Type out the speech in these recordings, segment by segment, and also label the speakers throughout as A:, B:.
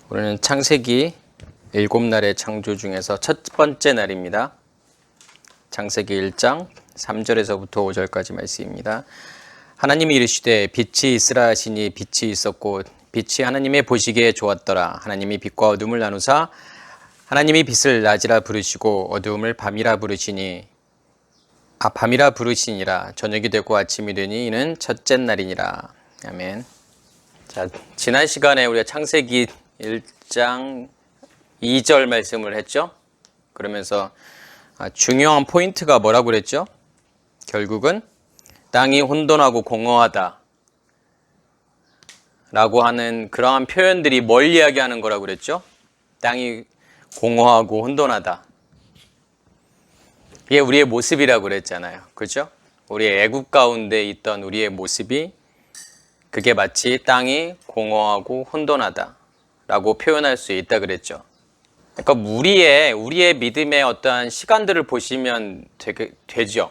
A: 오늘은 창세기 7날의 창조 중에서 첫 번째 날입니다. 창세기 1장 3절에서부터 5절까지 말씀입니다. 하나님이 이르시되 빛이 있으라 하시니 빛이 있었고 빛이 하나님의 보시기에 좋았더라. 하나님이 빛과 어둠을 나누사 하나님이 빛을 낮이라 부르시고 어두움을 밤이라 부르시니 밤이라 부르시니라. 저녁이 되고 아침이 되니 이는 첫째 날이니라. 아멘. 자, 지난 시간에 우리가 창세기 1장 2절 말씀을 했죠. 그러면서 중요한 포인트가 뭐라고 그랬죠? 결국은 땅이 혼돈하고 공허하다 라고 하는 그러한 표현들이 뭘 이야기하는 거라고 그랬죠? 땅이 공허하고 혼돈하다. 이게 우리의 모습이라고 그랬잖아요. 그렇죠? 우리의 애굽 가운데 있던 우리의 모습이 그게 마치 땅이 공허하고 혼돈하다 라고 표현할 수 있다 그랬죠. 그러니까 우리의 믿음의 어떠한 시간들을 보시면 되죠.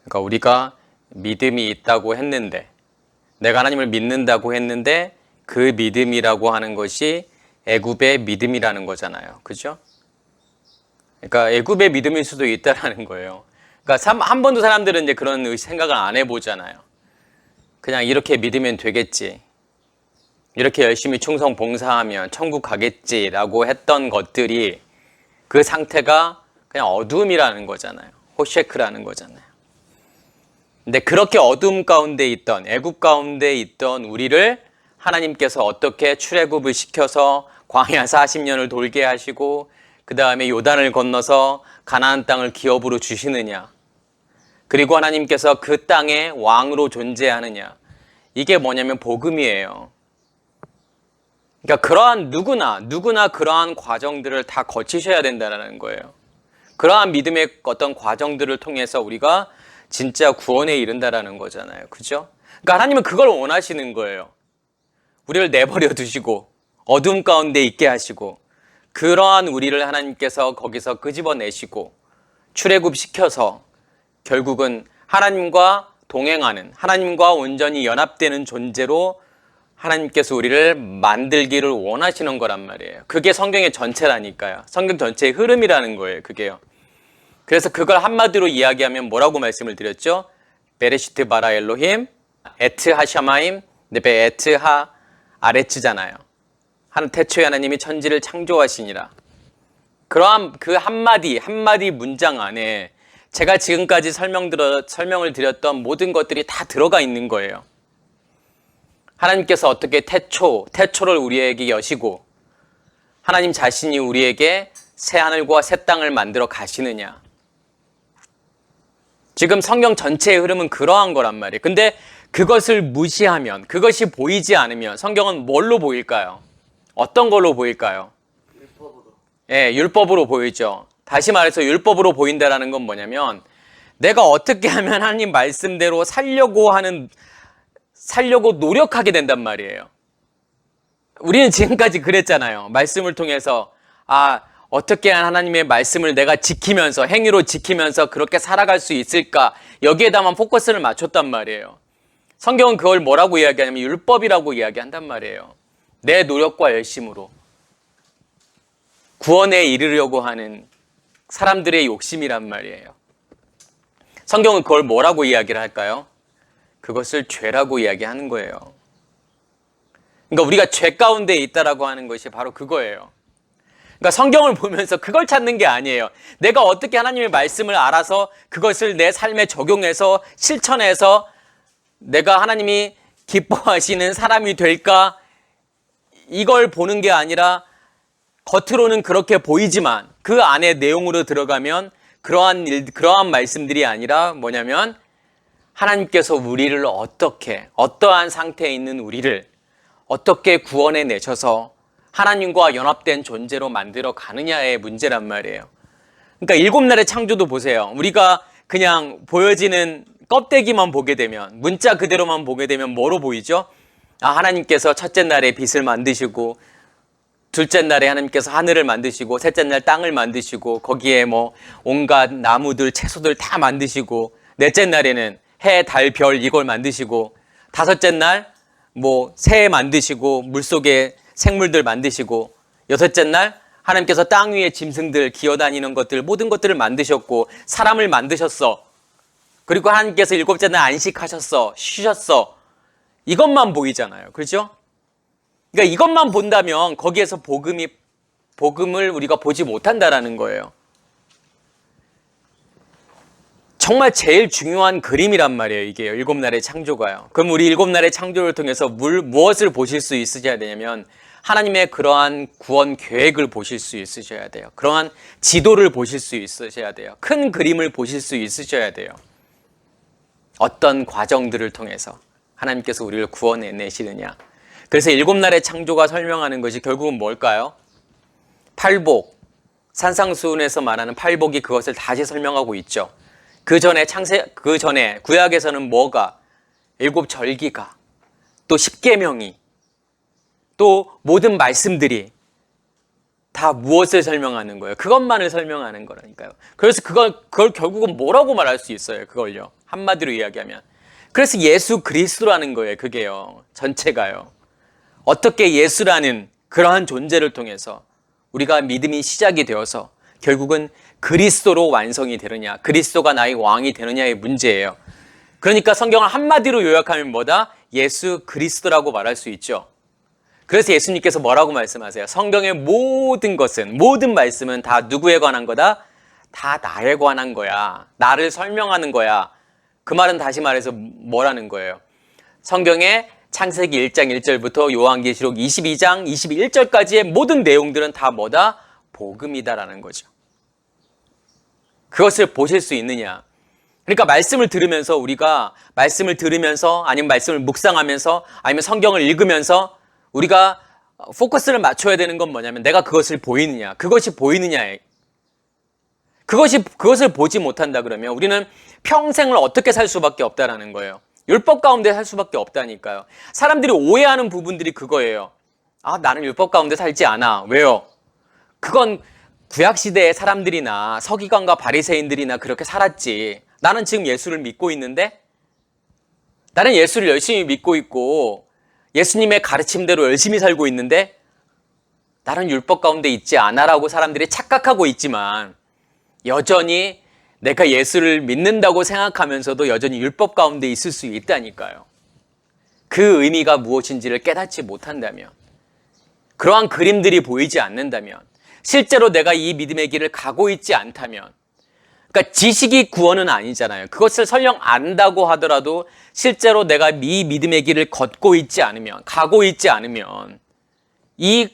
A: 그러니까 우리가 믿음이 있다고 했는데, 내가 하나님을 믿는다고 했는데 그 믿음이라고 하는 것이 애굽의 믿음이라는 거잖아요. 그죠? 그러니까 애굽의 믿음일 수도 있다라는 거예요. 그러니까 한 번도 사람들은 이제 그런 생각을 안 해보잖아요. 그냥 이렇게 믿으면 되겠지, 이렇게 열심히 충성 봉사하면 천국 가겠지라고 했던 것들이 그 상태가 그냥 어둠이라는 거잖아요. 호셰크라는 거잖아요. 근데 그렇게 어둠 가운데 있던, 애굽 가운데 있던 우리를 하나님께서 어떻게 출애굽을 시켜서 광야 40년을 돌게 하시고 그 다음에 요단을 건너서 가나안 땅을 기업으로 주시느냐, 그리고 하나님께서 그 땅의 왕으로 존재하느냐, 이게 뭐냐면 복음이에요. 그러니까 그러한 누구나 그러한 과정들을 다 거치셔야 된다는 거예요. 그러한 믿음의 어떤 과정들을 통해서 우리가 진짜 구원에 이른다라는 거잖아요. 그죠? 그러니까 하나님은 그걸 원하시는 거예요. 우리를 내버려 두시고 어둠 가운데 있게 하시고 그러한 우리를 하나님께서 거기서 끄집어내시고 출애굽시켜서 결국은 하나님과 동행하는, 하나님과 온전히 연합되는 존재로 하나님께서 우리를 만들기를 원하시는 거란 말이에요. 그게 성경의 전체라니까요. 성경 전체의 흐름이라는 거예요. 그게요. 그래서 그걸 한마디로 이야기하면 뭐라고 말씀을 드렸죠? 베레시트 바라 엘로힘 에트 하샤마임 네베 에트 하 아레츠잖아요. 태초에 하나님이 천지를 창조하시니라. 그러한 그 한마디 문장 안에 제가 지금까지 설명을 드렸던 모든 것들이 다 들어가 있는 거예요. 하나님께서 어떻게 태초를 우리에게 여시고 하나님 자신이 우리에게 새 하늘과 새 땅을 만들어 가시느냐. 지금 성경 전체의 흐름은 그러한 거란 말이에요. 근데 그것을 무시하면, 그것이 보이지 않으면 성경은 뭘로 보일까요? 어떤 걸로 보일까요? 율법으로. 예, 율법으로 보이죠. 다시 말해서 율법으로 보인다라는 건 뭐냐면 내가 어떻게 하면 하나님 말씀대로 살려고 노력하게 된단 말이에요. 우리는 지금까지 그랬잖아요. 말씀을 통해서 어떻게 하나님의 말씀을 내가 지키면서, 행위로 지키면서 그렇게 살아갈 수 있을까, 여기에다만 포커스를 맞췄단 말이에요. 성경은 그걸 뭐라고 이야기하냐면 율법이라고 이야기한단 말이에요. 내 노력과 열심으로 구원에 이르려고 하는 사람들의 욕심이란 말이에요. 성경은 그걸 뭐라고 이야기를 할까요? 그것을 죄라고 이야기하는 거예요. 그러니까 우리가 죄 가운데 있다라고 하는 것이 바로 그거예요. 그러니까 성경을 보면서 그걸 찾는 게 아니에요. 내가 어떻게 하나님의 말씀을 알아서 그것을 내 삶에 적용해서 실천해서 내가 하나님이 기뻐하시는 사람이 될까, 이걸 보는 게 아니라 겉으로는 그렇게 보이지만 그 안에 내용으로 들어가면 그러한 말씀들이 아니라 뭐냐면 하나님께서 우리를 어떠한 상태에 있는 우리를 어떻게 구원해 내셔서 하나님과 연합된 존재로 만들어 가느냐의 문제란 말이에요. 그러니까 7날의 창조도 보세요. 우리가 그냥 보여지는 껍데기만 보게 되면, 문자 그대로만 보게 되면 뭐로 보이죠? 하나님께서 첫째 날에 빛을 만드시고, 둘째 날에 하나님께서 하늘을 만드시고, 셋째 날 땅을 만드시고, 거기에 온갖 나무들, 채소들 다 만드시고, 넷째 날에는 해, 달, 별 이걸 만드시고, 다섯째 날 새 만드시고, 물속에 생물들 만드시고, 여섯째 날 하나님께서 땅 위에 짐승들, 기어다니는 것들, 모든 것들을 만드셨고, 사람을 만드셨어. 그리고 하나님께서 일곱째 날 안식하셨어. 쉬셨어. 이것만 보이잖아요. 그렇죠? 그러니까 이것만 본다면 거기에서 복음을 우리가 보지 못한다라는 거예요. 정말 제일 중요한 그림이란 말이에요. 이게 일곱 날의 창조가요. 그럼 우리 일곱 날의 창조를 통해서 무엇을 보실 수 있으셔야 되냐면 하나님의 그러한 구원 계획을 보실 수 있으셔야 돼요. 그러한 지도를 보실 수 있으셔야 돼요. 큰 그림을 보실 수 있으셔야 돼요. 어떤 과정들을 통해서 하나님께서 우리를 구원해내시느냐. 그래서 일곱 날의 창조가 설명하는 것이 결국은 뭘까요? 팔복, 산상수훈에서 말하는 팔복이 그것을 다시 설명하고 있죠. 그 전에 구약에서는 뭐가? 일곱 절기가, 또 십계명이, 또 모든 말씀들이 다 무엇을 설명하는 거예요? 그것만을 설명하는 거라니까요. 그래서 그걸 결국은 뭐라고 말할 수 있어요? 그걸요. 한마디로 이야기하면. 그래서 예수 그리스도라는 거예요. 그게요. 전체가요. 어떻게 예수라는 그러한 존재를 통해서 우리가 믿음이 시작이 되어서 결국은 그리스도로 완성이 되느냐, 그리스도가 나의 왕이 되느냐의 문제예요. 그러니까 성경을 한마디로 요약하면 뭐다? 예수 그리스도라고 말할 수 있죠. 그래서 예수님께서 뭐라고 말씀하세요? 성경의 모든 것은, 모든 말씀은 다 누구에 관한 거다? 다 나에 관한 거야. 나를 설명하는 거야. 그 말은 다시 말해서 뭐라는 거예요? 성경의 창세기 1장 1절부터 요한계시록 22장 21절까지의 모든 내용들은 다 뭐다? 복음이다라는 거죠. 그것을 보실 수 있느냐? 그러니까 말씀을 들으면서 우리가 말씀을 들으면서 아니면 말씀을 묵상하면서 아니면 성경을 읽으면서 우리가 포커스를 맞춰야 되는 건 뭐냐면 내가 그것을 보이느냐? 그것이 보이느냐? 그것을 보지 못한다 그러면 우리는 평생을 어떻게 살 수밖에 없다라는 거예요. 율법 가운데 살 수밖에 없다니까요. 사람들이 오해하는 부분들이 그거예요. 아, 나는 율법 가운데 살지 않아. 왜요? 그건 구약시대의 사람들이나 서기관과 바리새인들이나 그렇게 살았지. 나는 지금 예수를 믿고 있는데 나는 예수를 열심히 믿고 있고 예수님의 가르침대로 열심히 살고 있는데 나는 율법 가운데 있지 않아라고 사람들이 착각하고 있지만 여전히 내가 예수를 믿는다고 생각하면서도 여전히 율법 가운데 있을 수 있다니까요. 그 의미가 무엇인지를 깨닫지 못한다면, 그러한 그림들이 보이지 않는다면, 실제로 내가 이 믿음의 길을 가고 있지 않다면, 그러니까 지식이 구원은 아니잖아요. 그것을 설령 안다고 하더라도 실제로 내가 이 믿음의 길을 걷고 있지 않으면, 가고 있지 않으면 이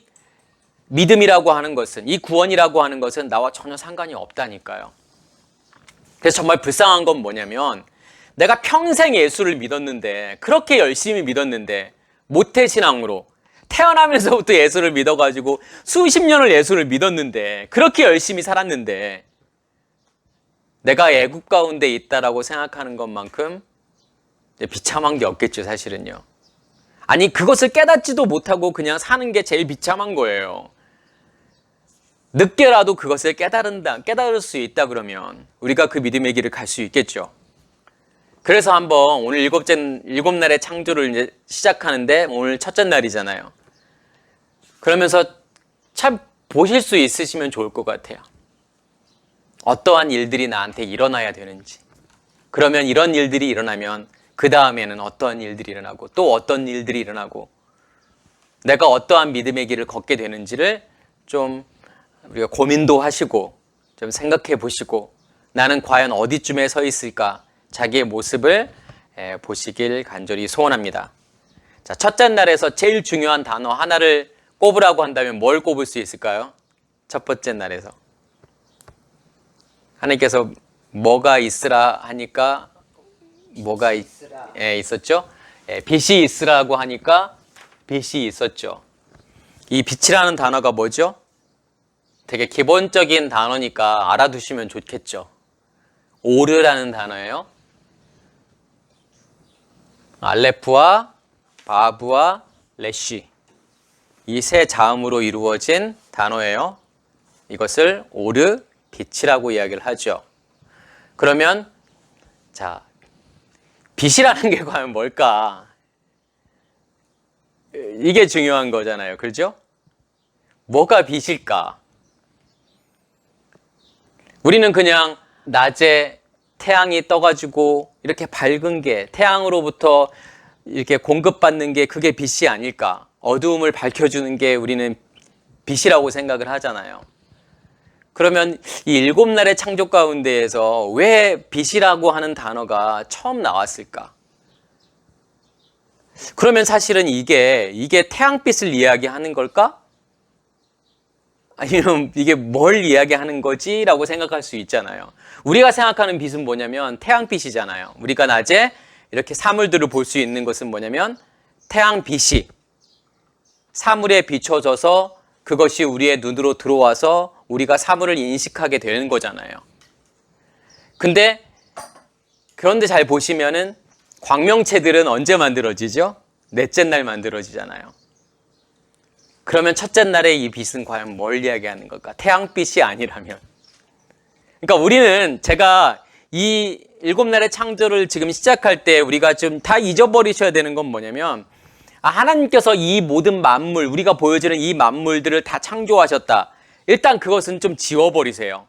A: 믿음이라고 하는 것은, 이 구원이라고 하는 것은 나와 전혀 상관이 없다니까요. 그래서 정말 불쌍한 건 뭐냐면 내가 평생 예수를 믿었는데, 그렇게 열심히 믿었는데 모태신앙으로 태어나면서부터 예수를 믿어가지고 수십 년을 예수를 믿었는데, 그렇게 열심히 살았는데 내가 애국 가운데 있다라고 생각하는 것만큼 비참한 게 없겠죠, 사실은요. 아니, 그것을 깨닫지도 못하고 그냥 사는 게 제일 비참한 거예요. 늦게라도 그것을 깨달을 수 있다 그러면 우리가 그 믿음의 길을 갈 수 있겠죠. 그래서 한번 오늘 일곱 날의 창조를 이제 시작하는데 오늘 첫째 날이잖아요. 그러면서 참 보실 수 있으시면 좋을 것 같아요. 어떠한 일들이 나한테 일어나야 되는지. 그러면 이런 일들이 일어나면 그 다음에는 어떠한 일들이 일어나고 또 어떤 일들이 일어나고 내가 어떠한 믿음의 길을 걷게 되는지를 좀 우리가 고민도 하시고 좀 생각해 보시고 나는 과연 어디쯤에 서 있을까 자기의 모습을 보시길 간절히 소원합니다. 자, 첫째 날에서 제일 중요한 단어 하나를 꼽으라고 한다면 뭘 꼽을 수 있을까요? 첫 번째 날에서 하나님께서 뭐가 있으라 하니까 뭐가 있었죠? 빛이 있으라고 하니까 빛이 있었죠. 이 빛이라는 단어가 뭐죠? 되게 기본적인 단어니까 알아두시면 좋겠죠. 오르라는 단어예요. 알레프와 바브와 레쉬, 이 세 자음으로 이루어진 단어예요. 이것을 오르, 빛이라고 이야기를 하죠. 그러면 자, 빛이라는 게 과연 뭘까? 이게 중요한 거잖아요. 그렇죠? 뭐가 빛일까? 우리는 그냥 낮에 태양이 떠가지고 이렇게 밝은 게, 태양으로부터 이렇게 공급받는 게 그게 빛이 아닐까? 어두움을 밝혀주는 게 우리는 빛이라고 생각을 하잖아요. 그러면 이 일곱 날의 창조 가운데에서 왜 빛이라고 하는 단어가 처음 나왔을까? 그러면 사실은 이게 태양빛을 이야기하는 걸까? 아니면 이게 뭘 이야기하는 거지? 라고 생각할 수 있잖아요. 우리가 생각하는 빛은 뭐냐면 태양빛이잖아요. 우리가 낮에 이렇게 사물들을 볼 수 있는 것은 뭐냐면 태양빛이 사물에 비춰져서 그것이 우리의 눈으로 들어와서 우리가 사물을 인식하게 되는 거잖아요. 그런데 잘 보시면은 광명체들은 언제 만들어지죠? 넷째 날 만들어지잖아요. 그러면 첫째 날의 이 빛은 과연 뭘 이야기하는 걸까? 태양빛이 아니라면. 그러니까 우리는 제가 이 일곱 날의 창조를 지금 시작할 때 우리가 좀 다 잊어버리셔야 되는 건 뭐냐면, 하나님께서 이 모든 만물, 우리가 보여지는 이 만물들을 다 창조하셨다. 일단 그것은 좀 지워버리세요.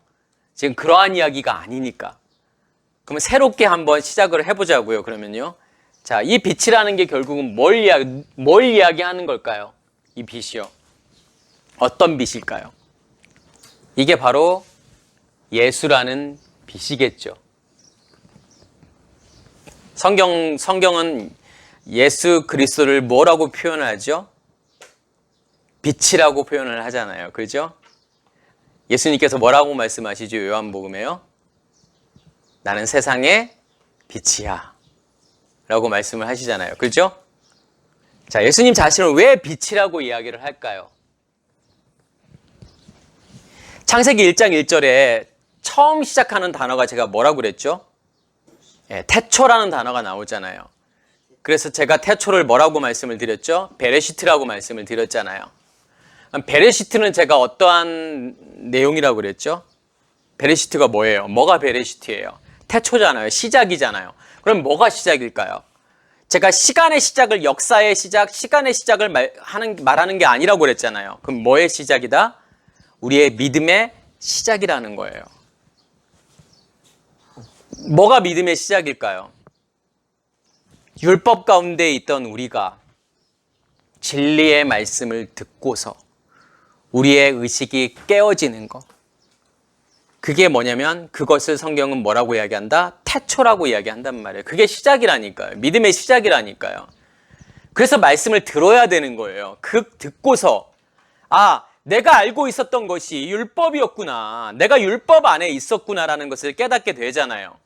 A: 지금 그러한 이야기가 아니니까. 그러면 새롭게 한번 시작을 해보자고요. 그러면요. 자, 이 빛이라는 게 결국은 뭘 이야기하는 걸까요? 이 빛이요. 어떤 빛일까요? 이게 바로 예수라는 빛이겠죠. 성경은 예수 그리스도를 뭐라고 표현하죠? 빛이라고 표현을 하잖아요. 그렇죠? 예수님께서 뭐라고 말씀하시죠? 요한복음에요. 나는 세상의 빛이야 라고 말씀을 하시잖아요. 그렇죠? 자, 예수님 자신을 왜 빛이라고 이야기를 할까요? 창세기 1장 1절에 처음 시작하는 단어가 제가 뭐라고 그랬죠? 태초라는 단어가 나오잖아요. 그래서 제가 태초를 뭐라고 말씀을 드렸죠? 베레시트라고 말씀을 드렸잖아요. 베레시트는 제가 어떠한 내용이라고 그랬죠? 베레시트가 뭐예요? 뭐가 베레시트예요? 태초잖아요. 시작이잖아요. 그럼 뭐가 시작일까요? 제가 시간의 시작을, 역사의 시작, 시간의 시작을 말하는 게 아니라고 그랬잖아요. 그럼 뭐의 시작이다? 우리의 믿음의 시작이라는 거예요. 뭐가 믿음의 시작일까요? 율법 가운데 있던 우리가 진리의 말씀을 듣고서 우리의 의식이 깨어지는 것. 그게 뭐냐면 그것을 성경은 뭐라고 이야기한다? 태초라고 이야기한단 말이에요. 그게 시작이라니까요. 믿음의 시작이라니까요. 그래서 말씀을 들어야 되는 거예요. 듣고서 내가 알고 있었던 것이 율법이었구나. 내가 율법 안에 있었구나라는 것을 깨닫게 되잖아요.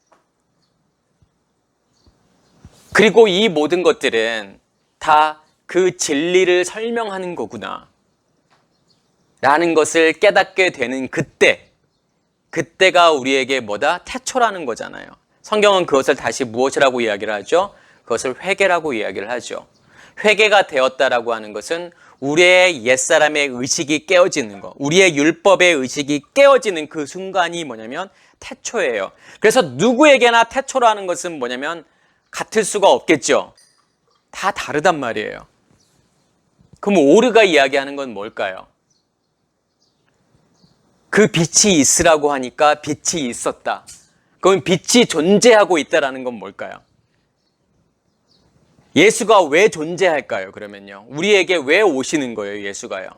A: 그리고 이 모든 것들은 다 그 진리를 설명하는 거구나 라는 것을 깨닫게 되는 그때가 우리에게 뭐다? 태초라는 거잖아요. 성경은 그것을 다시 무엇이라고 이야기를 하죠? 그것을 회개라고 이야기를 하죠. 회개가 되었다라고 하는 것은 우리의 옛사람의 의식이 깨어지는 것, 우리의 율법의 의식이 깨어지는 그 순간이 뭐냐면 태초예요. 그래서 누구에게나 태초라는 것은 뭐냐면 같을 수가 없겠죠. 다 다르단 말이에요. 그럼 오르가 이야기하는 건 뭘까요? 그 빛이 있으라고 하니까 빛이 있었다. 그럼 빛이 존재하고 있다라는 건 뭘까요? 예수가 왜 존재할까요? 그러면요. 우리에게 왜 오시는 거예요? 예수가요.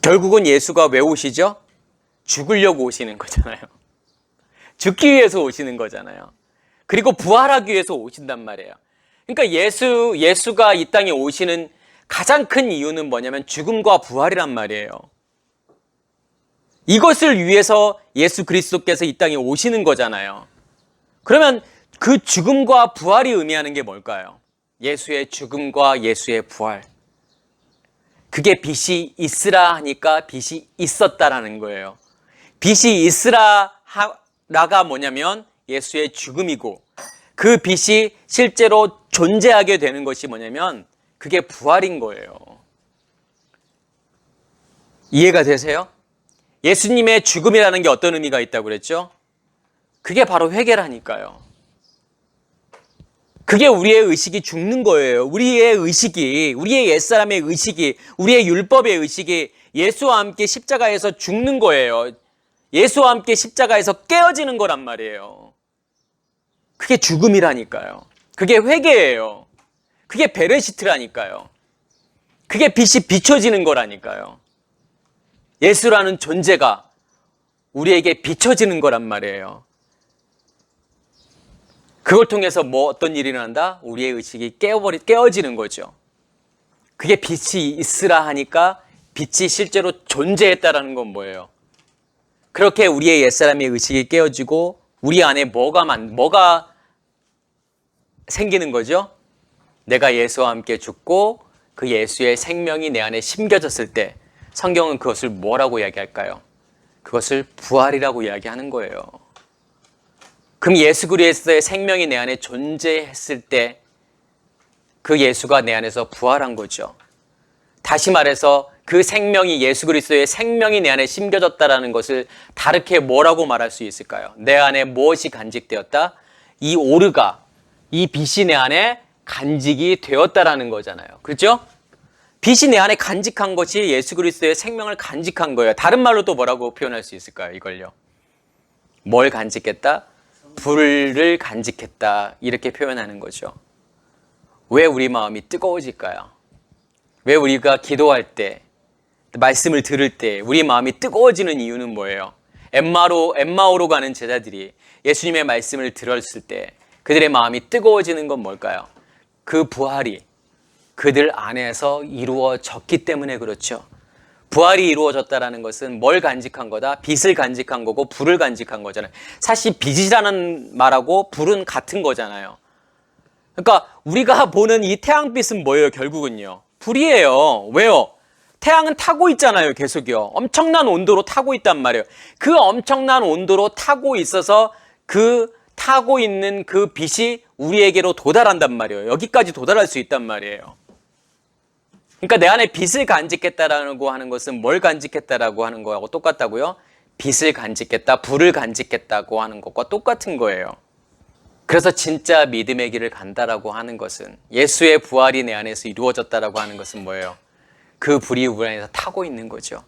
A: 결국은 예수가 왜 오시죠? 죽으려고 오시는 거잖아요. 죽기 위해서 오시는 거잖아요. 그리고 부활하기 위해서 오신단 말이에요. 그러니까 예수가 이 땅에 오시는 가장 큰 이유는 뭐냐면 죽음과 부활이란 말이에요. 이것을 위해서 예수 그리스도께서 이 땅에 오시는 거잖아요. 그러면 그 죽음과 부활이 의미하는 게 뭘까요? 예수의 죽음과 예수의 부활. 그게 빛이 있으라 하니까 빛이 있었다라는 거예요. 빛이 있으라가 뭐냐면 예수의 죽음이고, 그 빛이 실제로 존재하게 되는 것이 뭐냐면 그게 부활인 거예요. 이해가 되세요? 예수님의 죽음이라는 게 어떤 의미가 있다고 그랬죠? 그게 바로 회개라니까요. 그게 우리의 의식이 죽는 거예요. 우리의 의식이, 우리의 옛사람의 의식이, 우리의 율법의 의식이 예수와 함께 십자가에서 죽는 거예요. 예수와 함께 십자가에서 깨어지는 거란 말이에요. 그게 죽음이라니까요. 그게 회개예요. 그게 베레시트라니까요. 그게 빛이 비춰지는 거라니까요. 예수라는 존재가 우리에게 비춰지는 거란 말이에요. 그걸 통해서 어떤 일이 일어난다? 우리의 의식이 깨어지는 거죠. 그게 빛이 있으라 하니까 빛이 실제로 존재했다라는 건 뭐예요? 그렇게 우리의 옛사람의 의식이 깨어지고 우리 안에 뭐가 생기는 거죠? 내가 예수와 함께 죽고 그 예수의 생명이 내 안에 심겨졌을 때 성경은 그것을 뭐라고 이야기할까요? 그것을 부활이라고 이야기하는 거예요. 그럼 예수 그리스도의 생명이 내 안에 존재했을 때 그 예수가 내 안에서 부활한 거죠. 다시 말해서 그 생명이 예수 그리스도의 생명이 내 안에 심겨졌다라는 것을 다르게 뭐라고 말할 수 있을까요? 내 안에 무엇이 간직되었다? 이 오르가, 이 빛이 내 안에 간직이 되었다라는 거잖아요. 그렇죠? 빛이 내 안에 간직한 것이 예수 그리스도의 생명을 간직한 거예요. 다른 말로 또 뭐라고 표현할 수 있을까요? 이걸요. 뭘 간직했다? 불을 간직했다. 이렇게 표현하는 거죠. 왜 우리 마음이 뜨거워질까요? 왜 우리가 기도할 때, 말씀을 들을 때 우리 마음이 뜨거워지는 이유는 뭐예요? 엠마오로 가는 제자들이 예수님의 말씀을 들었을 때 그들의 마음이 뜨거워지는 건 뭘까요? 그 부활이 그들 안에서 이루어졌기 때문에 그렇죠. 부활이 이루어졌다는 것은 뭘 간직한 거다? 빛을 간직한 거고 불을 간직한 거잖아요. 사실 빛이라는 말하고 불은 같은 거잖아요. 그러니까 우리가 보는 이 태양빛은 뭐예요? 결국은요. 불이에요. 왜요? 태양은 타고 있잖아요. 계속요. 엄청난 온도로 타고 있단 말이에요. 그 엄청난 온도로 타고 있어서 그 타고 있는 그 빛이 우리에게로 도달한단 말이에요. 여기까지 도달할 수 있단 말이에요. 그러니까 내 안에 빛을 간직했다라고 하는 것은 뭘 간직했다라고 하는 거하고 똑같다고요? 빛을 간직했다, 불을 간직했다고 하는 것과 똑같은 거예요. 그래서 진짜 믿음의 길을 간다라고 하는 것은 예수의 부활이 내 안에서 이루어졌다라고 하는 것은 뭐예요? 그 불이 우리 안에서 타고 있는 거죠.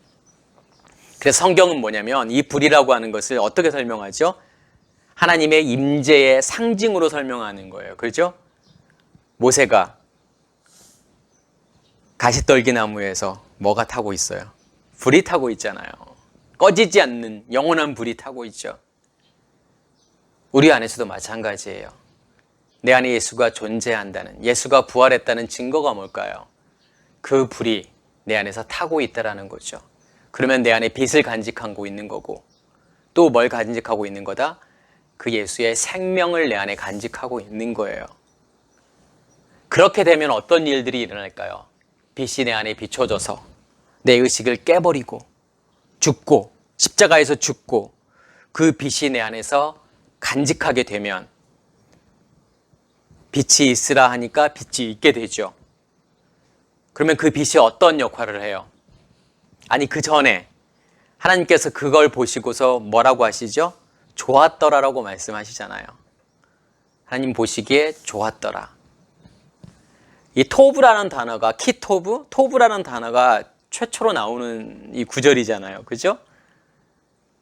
A: 그래서 성경은 뭐냐면 이 불이라고 하는 것을 어떻게 설명하죠? 하나님의 임재의 상징으로 설명하는 거예요. 그렇죠? 모세가 가시떨기나무에서 뭐가 타고 있어요? 불이 타고 있잖아요. 꺼지지 않는 영원한 불이 타고 있죠. 우리 안에서도 마찬가지예요. 내 안에 예수가 존재한다는, 예수가 부활했다는 증거가 뭘까요? 그 불이 내 안에서 타고 있다라는 거죠. 그러면 내 안에 빛을 간직하고 있는 거고 또 뭘 간직하고 있는 거다? 그 예수의 생명을 내 안에 간직하고 있는 거예요. 그렇게 되면 어떤 일들이 일어날까요? 빛이 내 안에 비춰져서 내 의식을 깨버리고 죽고 십자가에서 죽고 그 빛이 내 안에서 간직하게 되면 빛이 있으라 하니까 빛이 있게 되죠. 그러면 그 빛이 어떤 역할을 해요? 아니 그 전에 하나님께서 그걸 보시고서 뭐라고 하시죠? 좋았더라라고 말씀하시잖아요. 하나님 보시기에 좋았더라. 이 토브라는 단어가 토브라는 단어가 최초로 나오는 이 구절이잖아요. 그죠?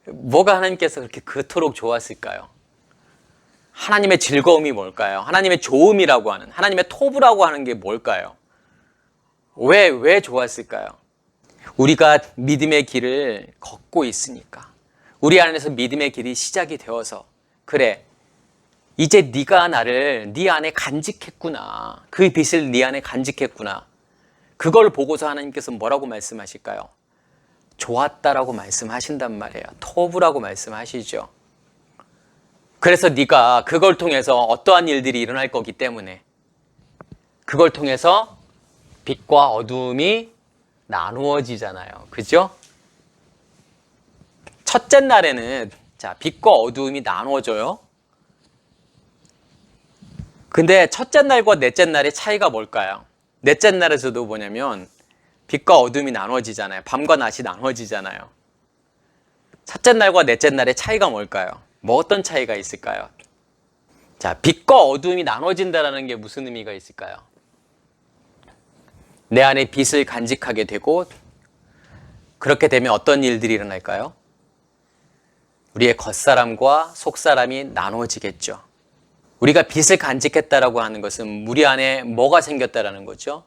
A: 뭐가 하나님께서 그렇게 그토록 좋았을까요? 하나님의 즐거움이 뭘까요? 하나님의 좋음이라고 하는, 하나님의 토브라고 하는 게 뭘까요? 왜 좋았을까요? 우리가 믿음의 길을 걷고 있으니까. 우리 안에서 믿음의 길이 시작이 되어서 그래, 이제 네가 나를 네 안에 간직했구나. 그 빛을 네 안에 간직했구나. 그걸 보고서 하나님께서 뭐라고 말씀하실까요? 좋았다라고 말씀하신단 말이에요. 토브라고 말씀하시죠. 그래서 네가 그걸 통해서 어떠한 일들이 일어날 거기 때문에 그걸 통해서 빛과 어두움이 나누어지잖아요. 그죠? 첫째 날에는 빛과 어두움이 나누어져요. 근데 첫째 날과 넷째 날의 차이가 뭘까요? 넷째 날에서도 뭐냐면 빛과 어둠이 나눠지잖아요. 밤과 낮이 나눠지잖아요. 첫째 날과 넷째 날의 차이가 뭘까요? 뭐 어떤 차이가 있을까요? 자, 빛과 어둠이 나눠진다는 게 무슨 의미가 있을까요? 내 안에 빛을 간직하게 되고 그렇게 되면 어떤 일들이 일어날까요? 우리의 겉사람과 속사람이 나눠지겠죠. 우리가 빛을 간직했다라고 하는 것은 우리 안에 뭐가 생겼다라는 거죠?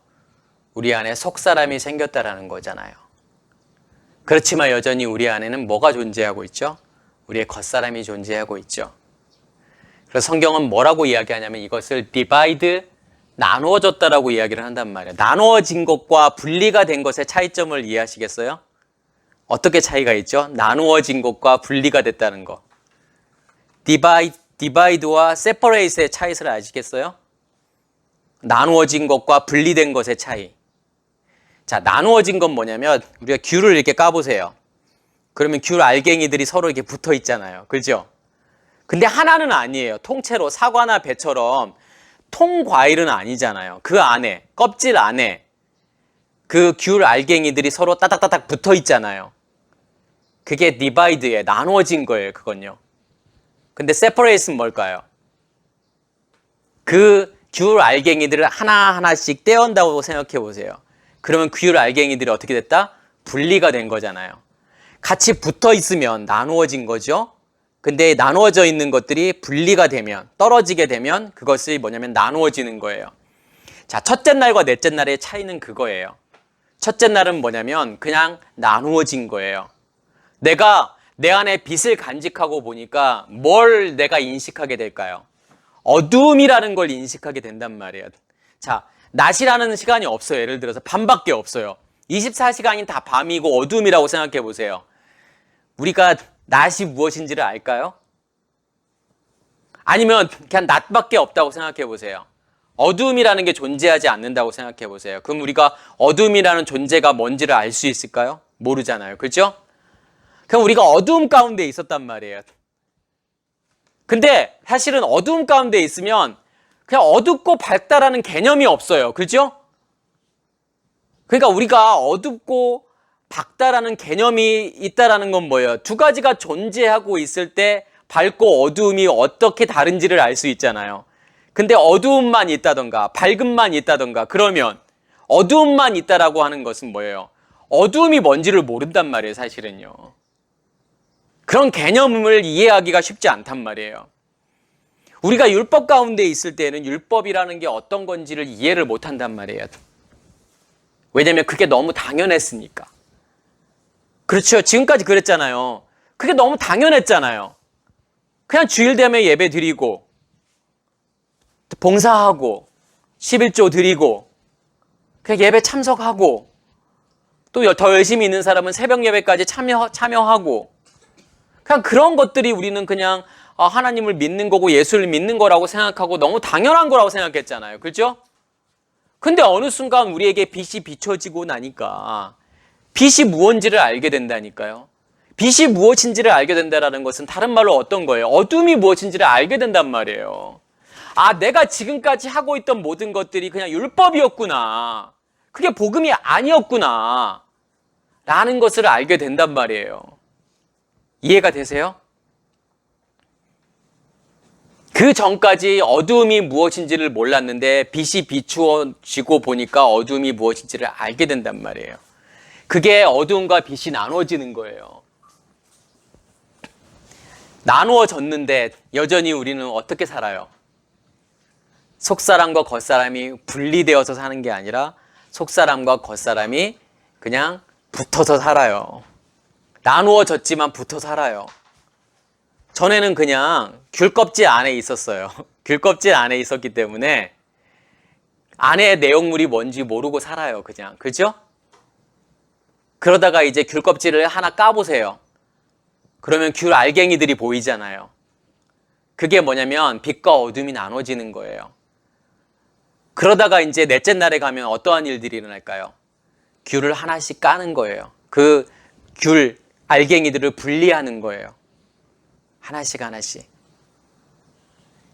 A: 우리 안에 속사람이 생겼다라는 거잖아요. 그렇지만 여전히 우리 안에는 뭐가 존재하고 있죠? 우리의 겉사람이 존재하고 있죠. 그래서 성경은 뭐라고 이야기하냐면 이것을 divide, 나누어졌다라고 이야기를 한단 말이에요. 나누어진 것과 분리가 된 것의 차이점을 이해하시겠어요? 어떻게 차이가 있죠? 나누어진 것과 분리가 됐다는 거. divide와 separate의 차이를 아시겠어요? 나누어진 것과 분리된 것의 차이. 자, 나누어진 건 뭐냐면 우리가 귤을 이렇게 까보세요. 그러면 귤 알갱이들이 서로 이렇게 붙어 있잖아요. 그죠? 근데 하나는 아니에요. 통째로 사과나 배처럼 통과일은 아니잖아요. 그 안에, 껍질 안에 그 귤 알갱이들이 서로 따닥따닥 붙어 있잖아요. 그게 디바이드에 나누어진 거예요. 그건요. 근데 separate는 뭘까요? 그 귤 알갱이들을 하나하나씩 떼어온다고 생각해 보세요. 그러면 귤 알갱이들이 어떻게 됐다? 분리가 된 거잖아요. 같이 붙어 있으면 나누어진 거죠. 근데 나누어져 있는 것들이 분리가 되면, 떨어지게 되면 그것이 뭐냐면 나누어지는 거예요. 자, 첫째 날과 넷째 날의 차이는 그거예요. 첫째 날은 뭐냐면 그냥 나누어진 거예요. 내가 내 안에 빛을 간직하고 보니까 뭘 내가 인식하게 될까요? 어둠이라는 걸 인식하게 된단 말이에요. 자, 낮이라는 시간이 없어요. 예를 들어서 밤밖에 없어요. 24시간이 다 밤이고 어둠이라고 생각해 보세요. 우리가 낮이 무엇인지를 알까요? 아니면 그냥 낮밖에 없다고 생각해 보세요. 어둠이라는 게 존재하지 않는다고 생각해 보세요. 그럼 우리가 어둠이라는 존재가 뭔지를 알 수 있을까요? 모르잖아요. 그렇죠? 그럼 우리가 어두움 가운데 있었단 말이에요. 근데 사실은 어두움 가운데 있으면 그냥 어둡고 밝다라는 개념이 없어요. 그렇죠? 그러니까 우리가 어둡고 밝다라는 개념이 있다라는 건 뭐예요? 두 가지가 존재하고 있을 때 밝고 어두움이 어떻게 다른지를 알 수 있잖아요. 근데 어두움만 있다던가 밝음만 있다던가 그러면 어두움만 있다라고 하는 것은 뭐예요? 어두움이 뭔지를 모른단 말이에요. 사실은요. 그런 개념을 이해하기가 쉽지 않단 말이에요. 우리가 율법 가운데 있을 때는 율법이라는 게 어떤 건지를 이해를 못한단 말이에요. 왜냐면 그게 너무 당연했으니까. 그렇죠. 지금까지 그랬잖아요. 그게 너무 당연했잖아요. 그냥 주일 되면 예배 드리고 봉사하고 11조 드리고 그냥 예배 참석하고 또 더 열심히 있는 사람은 새벽 예배까지 참여하고 그냥 그런 것들이 우리는 그냥 하나님을 믿는 거고 예수를 믿는 거라고 생각하고 너무 당연한 거라고 생각했잖아요. 그렇죠? 근데 어느 순간 우리에게 빛이 비춰지고 나니까 빛이 무엇인지를 알게 된다니까요. 빛이 무엇인지를 알게 된다는 것은 다른 말로 어떤 거예요? 어둠이 무엇인지를 알게 된단 말이에요. 아, 내가 지금까지 하고 있던 모든 것들이 그냥 율법이었구나. 그게 복음이 아니었구나. 라는 것을 알게 된단 말이에요. 이해가 되세요? 그 전까지 어두움이 무엇인지를 몰랐는데 빛이 비추어지고 보니까 어두움이 무엇인지를 알게 된단 말이에요. 그게 어두움과 빛이 나눠지는 거예요. 나누어졌는데 여전히 우리는 어떻게 살아요? 속사람과 겉사람이 분리되어서 사는 게 아니라 속사람과 겉사람이 그냥 붙어서 살아요. 나누어졌지만 붙어 살아요. 전에는 그냥 귤껍질 안에 있었어요. 귤껍질 안에 있었기 때문에 안에 내용물이 뭔지 모르고 살아요. 그냥. 그죠? 그러다가 이제 귤껍질을 하나 까보세요. 그러면 귤 알갱이들이 보이잖아요. 그게 뭐냐면 빛과 어둠이 나눠지는 거예요. 그러다가 이제 넷째 날에 가면 어떠한 일들이 일어날까요? 귤을 하나씩 까는 거예요. 그 귤 알갱이들을 분리하는 거예요. 하나씩 하나씩.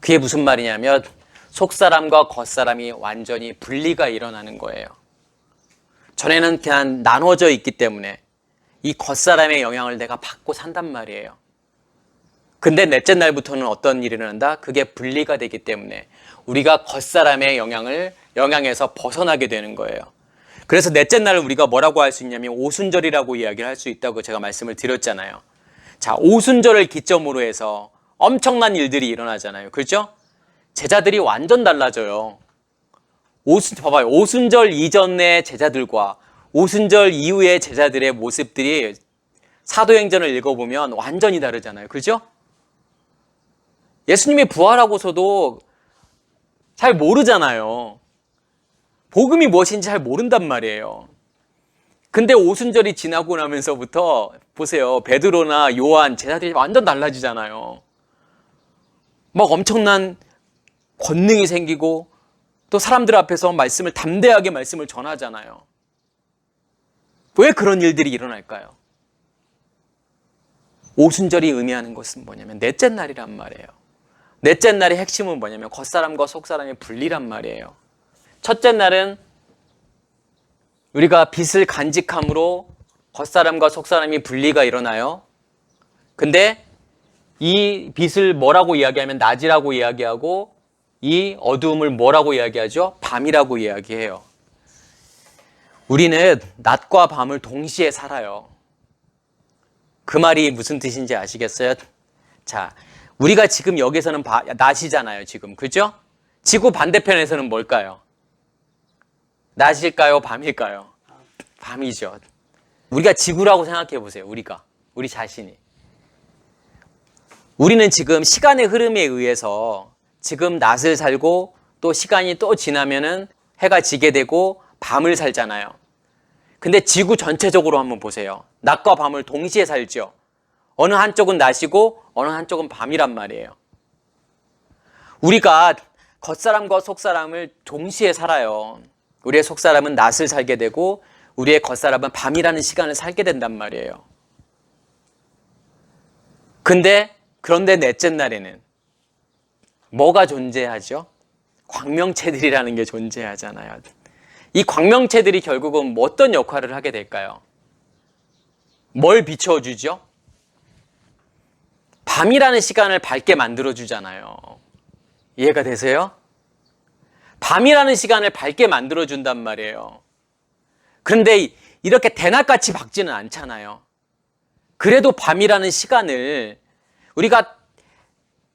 A: 그게 무슨 말이냐면 속사람과 겉사람이 완전히 분리가 일어나는 거예요. 전에는 그냥 나눠져 있기 때문에 이 겉사람의 영향을 내가 받고 산단 말이에요. 근데 넷째 날부터는 어떤 일이 일어난다? 그게 분리가 되기 때문에 우리가 겉사람의 영향에서 벗어나게 되는 거예요. 그래서 넷째 날을 우리가 뭐라고 할 수 있냐면 오순절이라고 이야기를 할 수 있다고 제가 말씀을 드렸잖아요. 자, 오순절을 기점으로 해서 엄청난 일들이 일어나잖아요. 그렇죠? 제자들이 완전 달라져요. 봐봐요. 오순절 이전의 제자들과 오순절 이후의 제자들의 모습들이 사도행전을 읽어보면 완전히 다르잖아요. 그렇죠? 예수님이 부활하고서도 잘 모르잖아요. 복음이 무엇인지 잘 모른단 말이에요. 근데 오순절이 지나고 나면서부터 보세요. 베드로나 요한, 제자들이 완전 달라지잖아요. 막 엄청난 권능이 생기고 또 사람들 앞에서 담대하게 말씀을 전하잖아요. 왜 그런 일들이 일어날까요? 오순절이 의미하는 것은 뭐냐면 넷째 날이란 말이에요. 넷째 날의 핵심은 뭐냐면 겉사람과 속사람의 분리란 말이에요. 첫째 날은 우리가 빚을 간직함으로 겉사람과 속사람이 분리가 일어나요. 근데 이 빚을 뭐라고 이야기하면 낮이라고 이야기하고 이 어두움을 뭐라고 이야기하죠? 밤이라고 이야기해요. 우리는 낮과 밤을 동시에 살아요. 그 말이 무슨 뜻인지 아시겠어요? 자, 우리가 지금 여기서는 낮이잖아요, 지금. 그죠? 지구 반대편에서는 뭘까요? 낮일까요? 밤일까요? 밤이죠. 우리가 지구라고 생각해 보세요, 우리 자신이. 우리는 지금 시간의 흐름에 의해서 지금 낮을 살고 또 시간이 또 지나면은 해가 지게 되고 밤을 살잖아요. 근데 지구 전체적으로 한번 보세요. 낮과 밤을 동시에 살죠. 어느 한쪽은 낮이고 어느 한쪽은 밤이란 말이에요. 우리가 겉사람과 속사람을 동시에 살아요. 우리의 속사람은 낮을 살게 되고 우리의 겉사람은 밤이라는 시간을 살게 된단 말이에요. 그런데 넷째 날에는 뭐가 존재하죠? 광명체들이라는 게 존재하잖아요. 이 광명체들이 결국은 어떤 역할을 하게 될까요? 뭘 비춰주죠? 밤이라는 시간을 밝게 만들어주잖아요. 이해가 되세요? 밤이라는 시간을 밝게 만들어준단 말이에요. 그런데 이렇게 대낮같이 밝지는 않잖아요. 그래도 밤이라는 시간을 우리가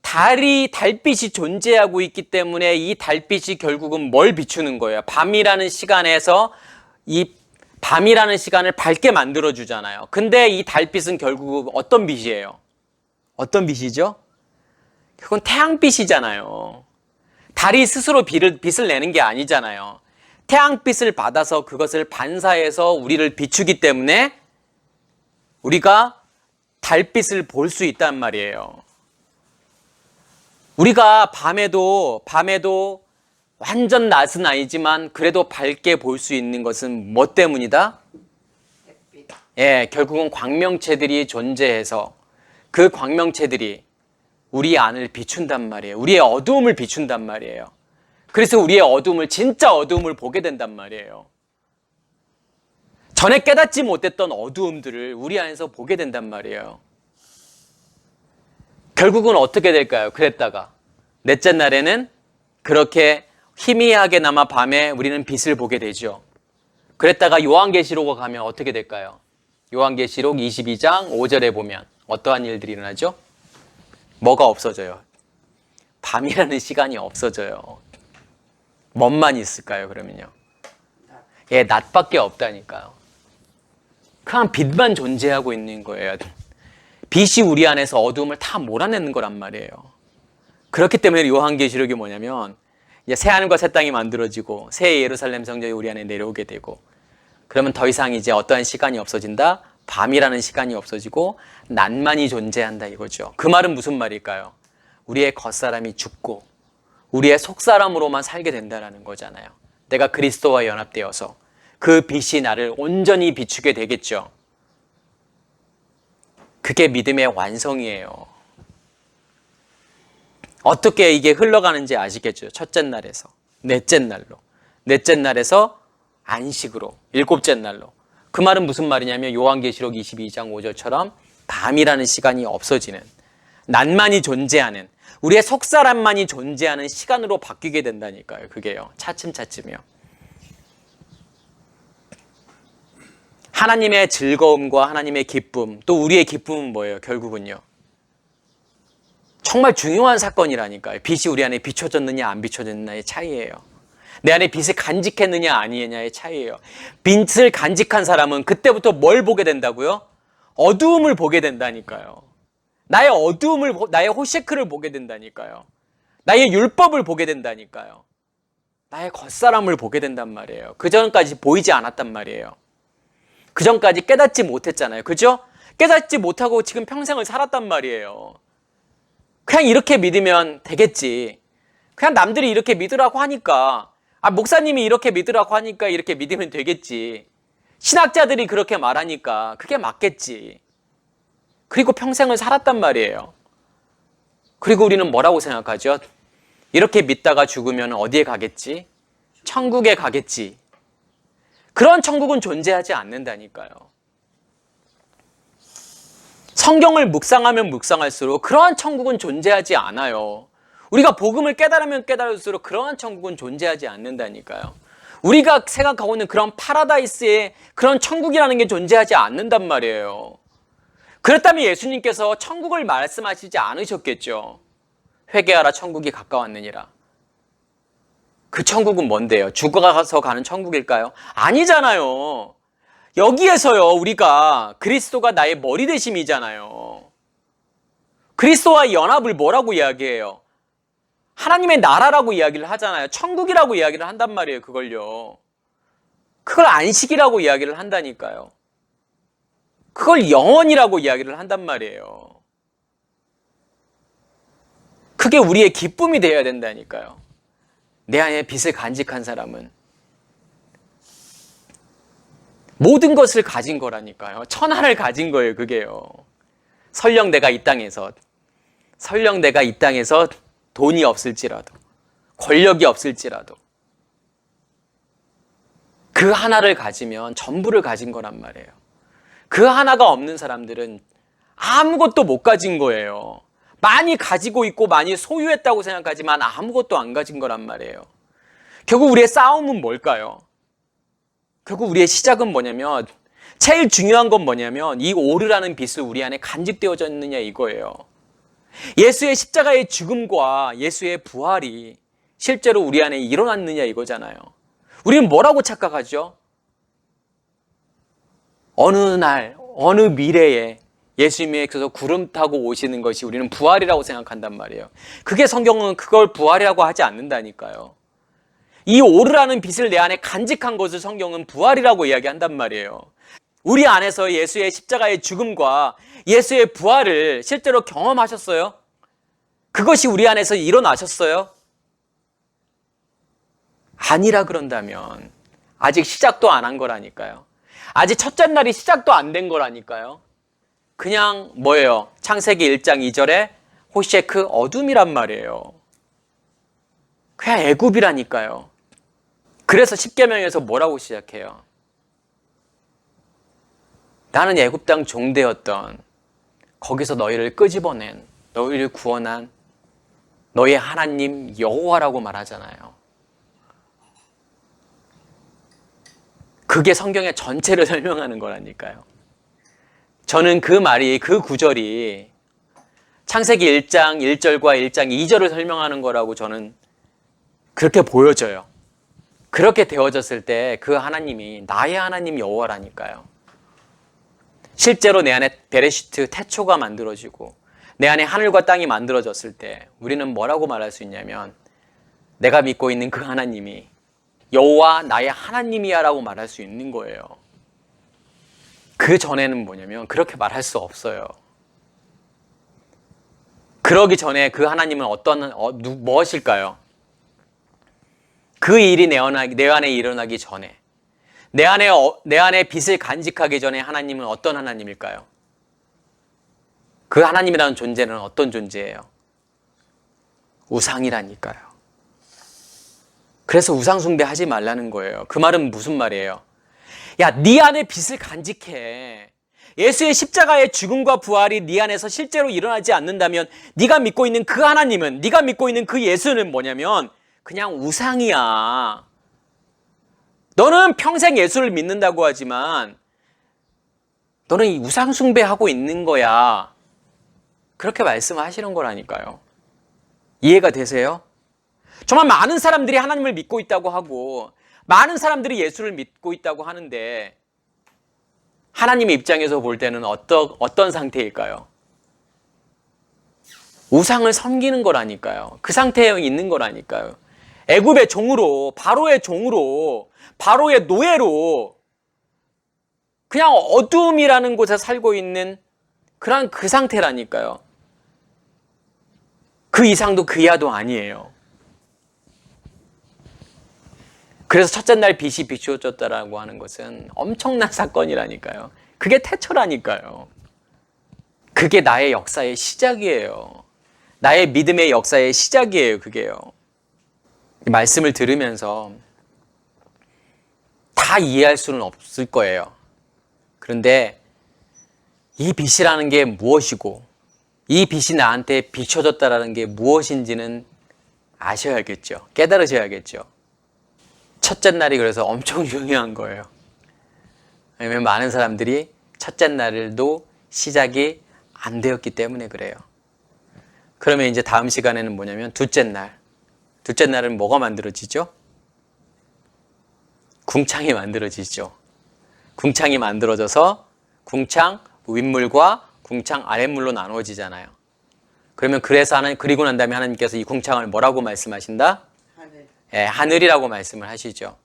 A: 달빛이 존재하고 있기 때문에 이 달빛이 결국은 뭘 비추는 거예요? 밤이라는 시간에서 이 밤이라는 시간을 밝게 만들어주잖아요. 근데 이 달빛은 결국 어떤 빛이에요? 어떤 빛이죠? 그건 태양빛이잖아요. 달이 스스로 빛을 내는 게 아니잖아요. 태양빛을 받아서 그것을 반사해서 우리를 비추기 때문에 우리가 달빛을 볼 수 있단 말이에요. 우리가 밤에도 완전 낮은 아니지만 그래도 밝게 볼 수 있는 것은 뭐 때문이다? 예, 결국은 광명체들이 존재해서 그 광명체들이 우리 안을 비춘단 말이에요. 우리의 어두움을 비춘단 말이에요. 그래서 우리의 진짜 어두움을 보게 된단 말이에요. 전에 깨닫지 못했던 어두움들을 우리 안에서 보게 된단 말이에요. 결국은 어떻게 될까요? 그랬다가 넷째 날에는 그렇게 희미하게나마 밤에 우리는 빛을 보게 되죠. 그랬다가 요한계시록에 가면 어떻게 될까요? 요한계시록 22장 5절에 보면 어떠한 일들이 일어나죠? 뭐가 없어져요? 밤이라는 시간이 없어져요. 뭔만 있을까요, 그러면요? 예, 낮밖에 없다니까요. 그냥 빛만 존재하고 있는 거예요. 빛이 우리 안에서 어두움을 다 몰아내는 거란 말이에요. 그렇기 때문에 요한계시록이 뭐냐면 이제 새 하늘과 새 땅이 만들어지고 새 예루살렘 성전이 우리 안에 내려오게 되고 그러면 더 이상 이제 어떠한 시간이 없어진다? 밤이라는 시간이 없어지고 낮만이 존재한다 이거죠. 그 말은 무슨 말일까요? 우리의 겉사람이 죽고 우리의 속사람으로만 살게 된다는 거잖아요. 내가 그리스도와 연합되어서 그 빛이 나를 온전히 비추게 되겠죠. 그게 믿음의 완성이에요. 어떻게 이게 흘러가는지 아시겠죠? 첫째 날에서 넷째 날에서 안식으로 일곱째 날로. 그 말은 무슨 말이냐면 요한계시록 22장 5절처럼 밤이라는 시간이 없어지는, 난만이 존재하는, 우리의 속사람만이 존재하는 시간으로 바뀌게 된다니까요. 그게요. 차츰차츰이요. 하나님의 즐거움과 하나님의 기쁨, 또 우리의 기쁨은 뭐예요? 결국은요. 정말 중요한 사건이라니까요. 빛이 우리 안에 비춰졌느냐 안 비춰졌느냐의 차이예요. 내 안에 빛을 간직했느냐 아니냐의 차이예요. 빛을 간직한 사람은 그때부터 뭘 보게 된다고요? 어두움을 보게 된다니까요. 나의 어두움을, 나의 호셰크를 보게 된다니까요. 나의 율법을 보게 된다니까요. 나의 겉사람을 보게 된단 말이에요. 그전까지 보이지 않았단 말이에요. 그전까지 깨닫지 못했잖아요. 그죠? 깨닫지 못하고 지금 평생을 살았단 말이에요. 그냥 이렇게 믿으면 되겠지. 그냥 남들이 이렇게 믿으라고 하니까, 목사님이 이렇게 믿으라고 하니까 이렇게 믿으면 되겠지. 신학자들이 그렇게 말하니까 그게 맞겠지. 그리고 평생을 살았단 말이에요. 그리고 우리는 뭐라고 생각하죠? 이렇게 믿다가 죽으면 어디에 가겠지? 천국에 가겠지. 그런 천국은 존재하지 않는다니까요. 성경을 묵상하면 묵상할수록 그러한 천국은 존재하지 않아요. 우리가 복음을 깨달으면 깨달을수록 그러한 천국은 존재하지 않는다니까요. 우리가 생각하고 있는 그런 파라다이스의 그런 천국이라는 게 존재하지 않는단 말이에요. 그렇다면 예수님께서 천국을 말씀하시지 않으셨겠죠. 회개하라 천국이 가까웠느니라. 그 천국은 뭔데요? 죽어가서 가는 천국일까요? 아니잖아요. 여기에서요, 우리가 그리스도가 나의 머리 되심이잖아요. 그리스도와 연합을 뭐라고 이야기해요? 하나님의 나라라고 이야기를 하잖아요. 천국이라고 이야기를 한단 말이에요, 그걸요. 그걸 안식이라고 이야기를 한다니까요. 그걸 영원이라고 이야기를 한단 말이에요. 그게 우리의 기쁨이 되어야 된다니까요. 내 안에 빛을 간직한 사람은 모든 것을 가진 거라니까요. 천하를 가진 거예요, 그게요. 설령 내가 이 땅에서 돈이 없을지라도, 권력이 없을지라도 그 하나를 가지면 전부를 가진 거란 말이에요. 그 하나가 없는 사람들은 아무것도 못 가진 거예요. 많이 가지고 있고 많이 소유했다고 생각하지만 아무것도 안 가진 거란 말이에요. 결국 우리의 싸움은 뭘까요? 결국 우리의 시작은 뭐냐면, 제일 중요한 건 뭐냐면 이 오르라는 빛을 우리 안에 간직되어져 있느냐 이거예요. 예수의 십자가의 죽음과 예수의 부활이 실제로 우리 안에 일어났느냐 이거잖아요. 우리는 뭐라고 착각하죠? 어느 날, 어느 미래에 예수님께서 구름 타고 오시는 것이 우리는 부활이라고 생각한단 말이에요. 그게 성경은 그걸 부활이라고 하지 않는다니까요. 이 오르라는 빛을 내 안에 간직한 것을 성경은 부활이라고 이야기한단 말이에요. 우리 안에서 예수의 십자가의 죽음과 예수의 부활을 실제로 경험하셨어요? 그것이 우리 안에서 일어나셨어요? 아니라 그런다면 아직 시작도 안 한 거라니까요. 아직 첫째 날이 시작도 안 된 거라니까요. 그냥 뭐예요? 창세기 1장 2절에 호셰크 어둠이란 말이에요. 그냥 애굽이라니까요. 그래서 십계명에서 뭐라고 시작해요? 나는 애굽 땅 종되었던, 거기서 너희를 끄집어낸, 너희를 구원한 너희 하나님 여호와라고 말하잖아요. 그게 성경의 전체를 설명하는 거라니까요. 저는 그 말이, 그 구절이 창세기 1장 1절과 1장 2절을 설명하는 거라고 저는 그렇게 보여져요. 그렇게 되어졌을 때 그 하나님이 나의 하나님 여호와라니까요. 실제로 내 안에 베레시트 태초가 만들어지고 내 안에 하늘과 땅이 만들어졌을 때 우리는 뭐라고 말할 수 있냐면, 내가 믿고 있는 그 하나님이 여호와 나의 하나님이야 라고 말할 수 있는 거예요. 그 전에는 뭐냐면 그렇게 말할 수 없어요. 그러기 전에 그 하나님은 무엇일까요? 그 일이 내 안에 일어나기 전에, 내 안에 빛을 간직하기 전에 하나님은 어떤 하나님일까요? 그 하나님이라는 존재는 어떤 존재예요? 우상이라니까요. 그래서 우상 숭배하지 말라는 거예요. 그 말은 무슨 말이에요? 야, 네 안에 빛을 간직해. 예수의 십자가의 죽음과 부활이 네 안에서 실제로 일어나지 않는다면 네가 믿고 있는 그 하나님은, 네가 믿고 있는 그 예수는 뭐냐면 그냥 우상이야. 너는 평생 예수를 믿는다고 하지만 너는 이 우상 숭배하고 있는 거야. 그렇게 말씀하시는 거라니까요. 이해가 되세요? 정말 많은 사람들이 하나님을 믿고 있다고 하고 많은 사람들이 예수를 믿고 있다고 하는데 하나님의 입장에서 볼 때는 어떤 상태일까요? 우상을 섬기는 거라니까요. 그 상태에 있는 거라니까요. 애굽의 종으로, 바로의 종으로, 바로의 노예로 그냥 어둠이라는 곳에 살고 있는 그런 그 상태라니까요. 그 이상도 그 이하도 아니에요. 그래서 첫째 날 빛이 비추어졌다라고 하는 것은 엄청난 사건이라니까요. 그게 태초라니까요. 그게 나의 역사의 시작이에요. 나의 믿음의 역사의 시작이에요. 그게요. 이 말씀을 들으면서 다 이해할 수는 없을 거예요. 그런데 이 빛이라는 게 무엇이고 이 빛이 나한테 비춰졌다라는 게 무엇인지는 아셔야겠죠. 깨달으셔야겠죠. 첫째 날이 그래서 엄청 중요한 거예요. 왜냐면 많은 사람들이 첫째 날도 시작이 안 되었기 때문에 그래요. 그러면 이제 다음 시간에는 뭐냐면 둘째 날. 둘째 날은 뭐가 만들어지죠? 궁창이 만들어지죠. 궁창이 만들어져서 궁창 윗물과 궁창 아랫물로 나누어지잖아요. 그러면 그리고 난 다음에 하나님께서 이 궁창을 뭐라고 말씀하신다? 하늘이라고 말씀을 하시죠.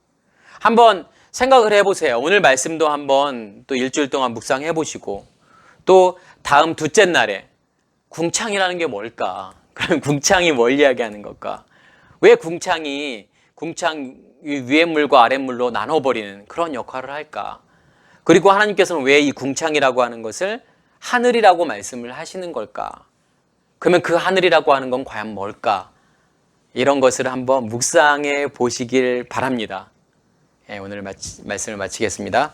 A: 한번 생각을 해보세요. 오늘 말씀도 한번 또 일주일 동안 묵상해 보시고 또 다음 둘째 날에 궁창이라는 게 뭘까? 그럼 궁창이 뭘 이야기하는 걸까? 왜 궁창 위의 물과 아랫물로 나눠버리는 그런 역할을 할까? 그리고 하나님께서는 왜 이 궁창이라고 하는 것을 하늘이라고 말씀을 하시는 걸까? 그러면 그 하늘이라고 하는 건 과연 뭘까? 이런 것을 한번 묵상해 보시길 바랍니다. 오늘 말씀을 마치겠습니다.